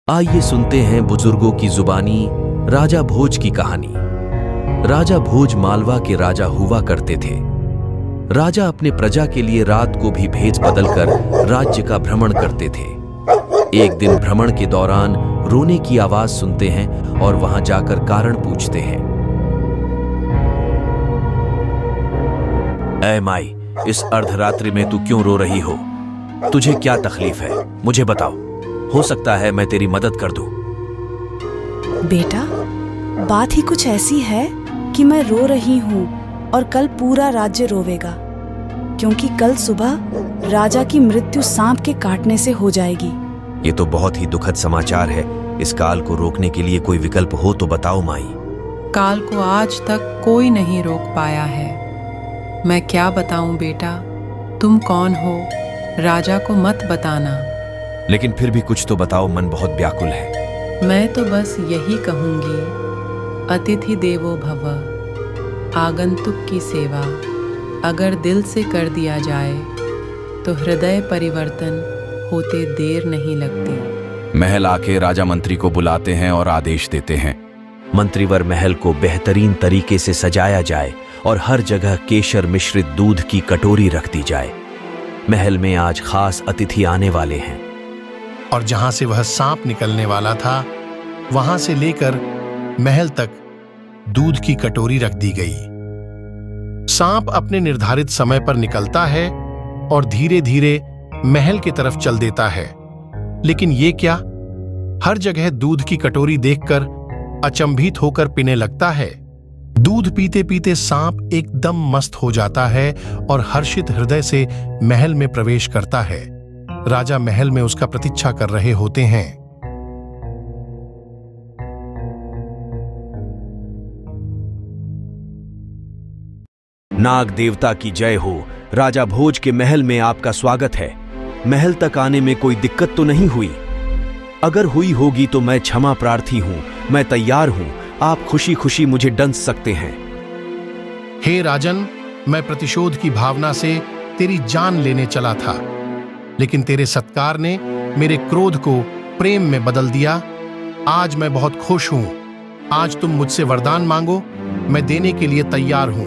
आइए सुनते हैं बुजुर्गों की जुबानी राजा भोज की कहानी। राजा भोज मालवा के राजा हुआ करते थे। राजा अपने प्रजा के लिए रात को भी भेष बदलकर राज्य का भ्रमण करते थे। एक दिन भ्रमण के दौरान रोने की आवाज सुनते हैं और वहां जाकर कारण पूछते हैं। ऐ माई, इस अर्धरात्रि में तू क्यों रो रही हो? तुझे क्या तकलीफ है? मुझे बताओ, हो सकता है मैं तेरी मदद कर दूं। बेटा, बात ही कुछ ऐसी है कि मैं रो रही हूँ और कल पूरा राज्य रोवेगा, क्योंकि कल सुबह राजा की मृत्यु सांप के काटने से हो जाएगी। ये तो बहुत ही दुखद समाचार है। इस काल को रोकने के लिए कोई विकल्प हो तो बताओ माई। काल को आज तक कोई नहीं रोक पाया है। मैं क्या बताऊं बेटा, तुम कौन हो? राजा को मत बताना। लेकिन फिर भी कुछ तो बताओ, मन बहुत व्याकुल है। मैं तो बस यही कहूंगी, अतिथि देवो भव, आगंतुक की सेवा अगर दिल से कर दिया जाए तो हृदय परिवर्तन होते देर नहीं लगती। महल आके राजा मंत्री को बुलाते हैं और आदेश देते हैं। मंत्रीवर महल को बेहतरीन तरीके से सजाया जाए और हर जगह केशर मिश्रित दूध की कटोरी रख दी जाए। महल में आज खास अतिथि आने वाले हैं। और जहां से वह सांप निकलने वाला था, वहां से लेकर महल तक दूध की कटोरी रख दी गई। सांप अपने निर्धारित समय पर निकलता है और धीरे धीरे महल की तरफ चल देता है। लेकिन ये क्या, हर जगह दूध की कटोरी देखकर अचंभित होकर पीने लगता है। दूध पीते पीते सांप एकदम मस्त हो जाता है और हर्षित हृदय से महल में प्रवेश करता है। राजा महल में उसका प्रतीक्षा कर रहे होते हैं। नाग देवता की जय हो। राजा भोज के महल में आपका स्वागत है। महल तक आने में कोई दिक्कत तो नहीं हुई? अगर हुई होगी तो मैं क्षमा प्रार्थी हूं। मैं तैयार हूं। आप खुशी खुशी मुझे डंस सकते हैं। हे राजन, मैं प्रतिशोध की भावना से तेरी जान लेने चला था, लेकिन तेरे सत्कार ने मेरे क्रोध को प्रेम में बदल दिया। आज मैं बहुत खुश हूं। आज तुम मुझसे वरदान मांगो, मैं देने के लिए तैयार हूं।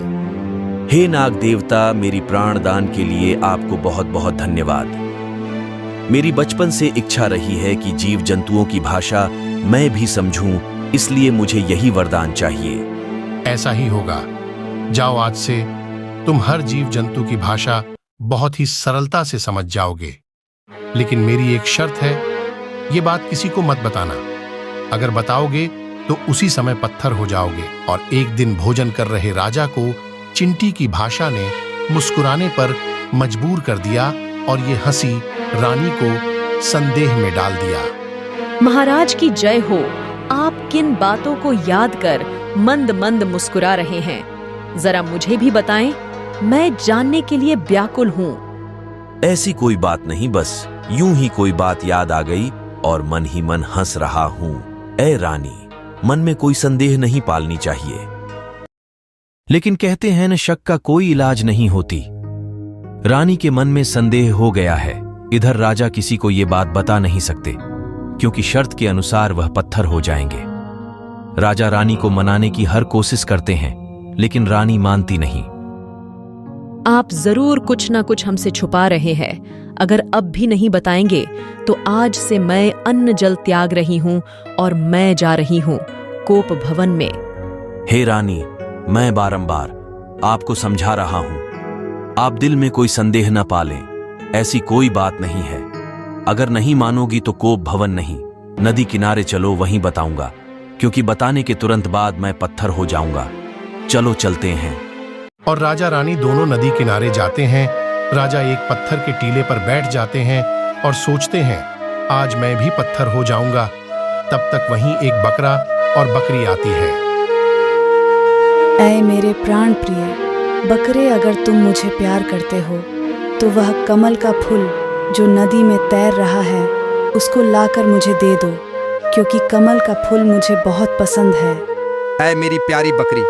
हे नाग देवता, मेरी प्राणदान के लिए आपको बहुत बहुत धन्यवाद। मेरी बचपन से इच्छा रही है कि जीव जंतुओं की भाषा मैं भी समझूं, इसलिए मुझे यही वरदान चाहिए। ऐसा ही होगा। जाओ, आज से तुम हर जीव जंतु की भाषा बहुत ही सरलता से समझ जाओगे। लेकिन मेरी एक शर्त है, ये बात किसी को मत बताना। अगर बताओगे तो उसी समय पत्थर हो जाओगे। और एक दिन भोजन कर रहे राजा को चिंटी की भाषा ने मुस्कुराने पर मजबूर कर दिया और ये हंसी रानी को संदेह में डाल दिया। महाराज की जय हो। आप किन बातों को याद कर मंद मंद मुस्कुरा रहे हैं? जरा मुझे भी बताएं, मैं जानने के लिए व्याकुल हूं। ऐसी कोई बात नहीं, बस यूं ही कोई बात याद आ गई और मन ही मन हंस रहा हूं। ऐ रानी, मन में कोई संदेह नहीं पालनी चाहिए। लेकिन कहते हैं न, शक का कोई इलाज नहीं होती। रानी के मन में संदेह हो गया है। इधर राजा किसी को ये बात बता नहीं सकते, क्योंकि शर्त के अनुसार वह पत्थर हो जाएंगे। राजा रानी को मनाने की हर कोशिश करते हैं, लेकिन रानी मानती नहीं। आप जरूर कुछ ना कुछ हमसे छुपा रहे हैं। अगर अब भी नहीं बताएंगे तो आज से मैं अन्न जल त्याग रही हूं और मैं जा रही हूं कोप भवन में। हे रानी, मैं बारंबार आपको समझा रहा हूं, आप दिल में कोई संदेह न पालें। ऐसी कोई बात नहीं है। अगर नहीं मानोगी तो कोप भवन नहीं, नदी किनारे चलो, वहीं बताऊंगा, क्योंकि बताने के तुरंत बाद मैं पत्थर हो जाऊंगा। चलो चलते हैं। और राजा रानी दोनों नदी किनारे जाते हैं। राजा एक पत्थर के टीले पर बैठ जाते हैं और सोचते हैं, आज मैं भी पत्थर हो जाऊंगा। तब तक वहीं एक बकरा और बकरी आती है। ऐ मेरे प्राण प्रिय बकरे, अगर तुम मुझे प्यार करते हो तो वह कमल का फूल जो नदी में तैर रहा है, उसको लाकर मुझे दे दो, क्योंकि कमल का फूल मुझे बहुत पसंद है। ऐ मेरी प्यारी बकरी,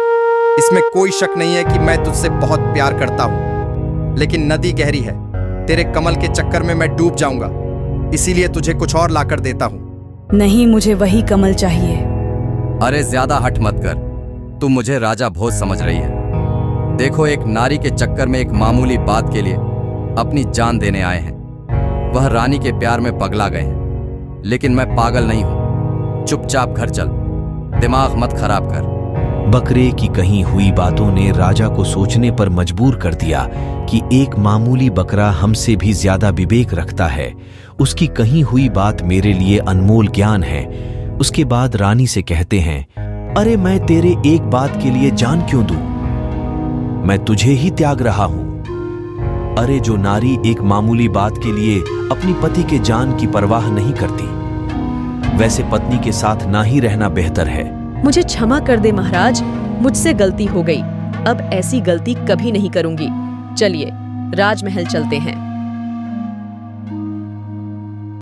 इसमें कोई शक नहीं है कि मैं तुझसे बहुत प्यार करता हूँ, लेकिन नदी गहरी है। तेरे कमल के चक्कर में मैं डूब जाऊंगा, इसीलिए तुझे कुछ और लाकर देता हूँ। नहीं, मुझे वही कमल चाहिए। अरे ज्यादा हठ मत कर, तुम मुझे राजा भोज समझ रही है। देखो, एक नारी के चक्कर में एक मामूली बात के लिए अपनी जान देने आए हैं। वह रानी के प्यार में पगला गए हैं, लेकिन मैं पागल नहीं हूं। चुपचाप घर चल, दिमाग मत खराब कर। बकरे की कही हुई बातों ने राजा को सोचने पर मजबूर कर दिया कि एक मामूली बकरा हमसे भी ज्यादा विवेक रखता है। उसकी कही हुई बात मेरे लिए अनमोल ज्ञान है। उसके बाद रानी से कहते हैं, अरे मैं तेरे एक बात के लिए जान क्यों दूं? मैं तुझे ही त्याग रहा हूं। अरे जो नारी एक मामूली बात के लिए अपनी पति के जान की परवाह नहीं करती, वैसे पत्नी के साथ ना ही रहना बेहतर है। मुझे क्षमा कर दे महाराज, मुझसे गलती हो गई। अब ऐसी गलती कभी नहीं करूंगी। चलिए राजमहल चलते हैं।